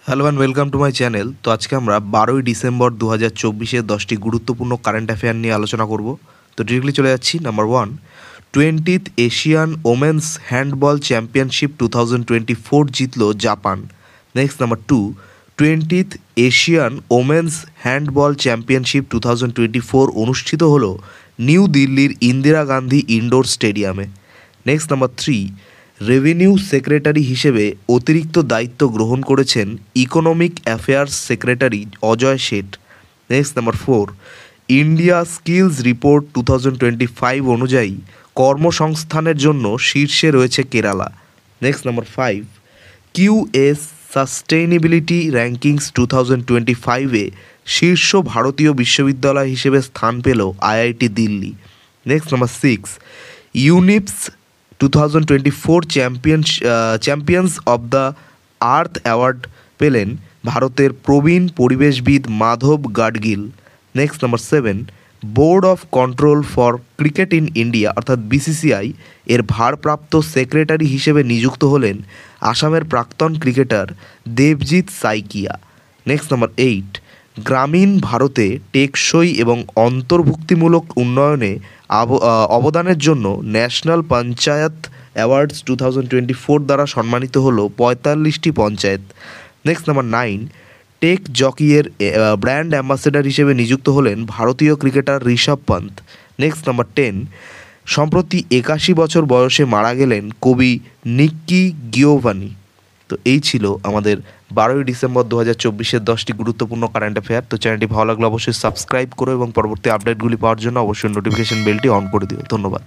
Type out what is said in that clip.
Hello and welcome to my channel. তো আজকে আমরা 12ই ডিসেম্বর 2024-এর 10টি গুরুত্বপূর্ণ কারেন্ট অ্যাফেয়ার নিয়ে আলোচনা করব। তো ডিরেক্টলি চলে যাচ্ছি। Number 1, 20th Asian women's handball championship 2024 জিতলো Japan. Next number 2, 20th Asian women's handball championship 2024 অনুষ্ঠিত হলো নিউ দিল্লির ইন্দিরা গান্ধী ইনডোর স্টেডিয়ামে। নেক্সট নাম্বার 3, রেভিনিউ সেক্রেটারি হিসেবে অতিরিক্ত দায়িত্ব গ্রহণ করেছেন economic affairs secretary Ajay Seth. Next number 4, India skills report 2025 অনুযায়ী কর্মসংস্থানের জন্য শীর্ষে রয়েছে Kerala. Next number 5, QS sustainability rankings 2025-এ শীর্ষ ভারতীয় বিশ্ববিদ্যালয় হিসেবে স্থান পেল IIT Delhi. Next number 6, UNEP's 2024 champions of the earth award পেলেন ভারতের প্রবীণ পরিবেশবিদ Madhav Gadgil. Next number 7, board of control for cricket in India অর্থাৎ বিসিসিআই এর ভারপ্রাপ্ত সেক্রেটারি হিসেবে নিযুক্ত হলেন আসামের প্রাক্তন cricketer Devajit Saikia. Next number 8, গ্রামীণ ভারতে টেকসই এবং অন্তর্ভুক্তিমূলক উন্নয়নে অবদানের জন্য ন্যাশনাল পঞ্চায়েত অ্যাওয়ার্ডস 2024 দ্বারা সম্মানিত হলো 45টি পঞ্চায়েত। নেক্সট নাম্বার 9, টেক জকিয়ের ব্র্যান্ড অ্যাম্বাসেডর হিসেবে নিযুক্ত হলেন ভারতীয় cricketer Rishabh Pant. Next number 10, সম্প্রতি 81 বছর বয়সে মারা গেলেন কবি নিক্কি গিওভানি। তো এই ছিল আমাদের 12ই ডিসেম্বর 2024-এর 10টি গুরুত্বপূর্ণ কারেন্ট অ্যাফেয়ার। তো চ্যানেলটি ভালো লাগলে অবশ্যই সাবস্ক্রাইব করো এবং পরবর্তী আপডেটগুলি পাওয়ার জন্য অবশ্যই নোটিফিকেশন বেলটি অন করে দিও। ধন্যবাদ।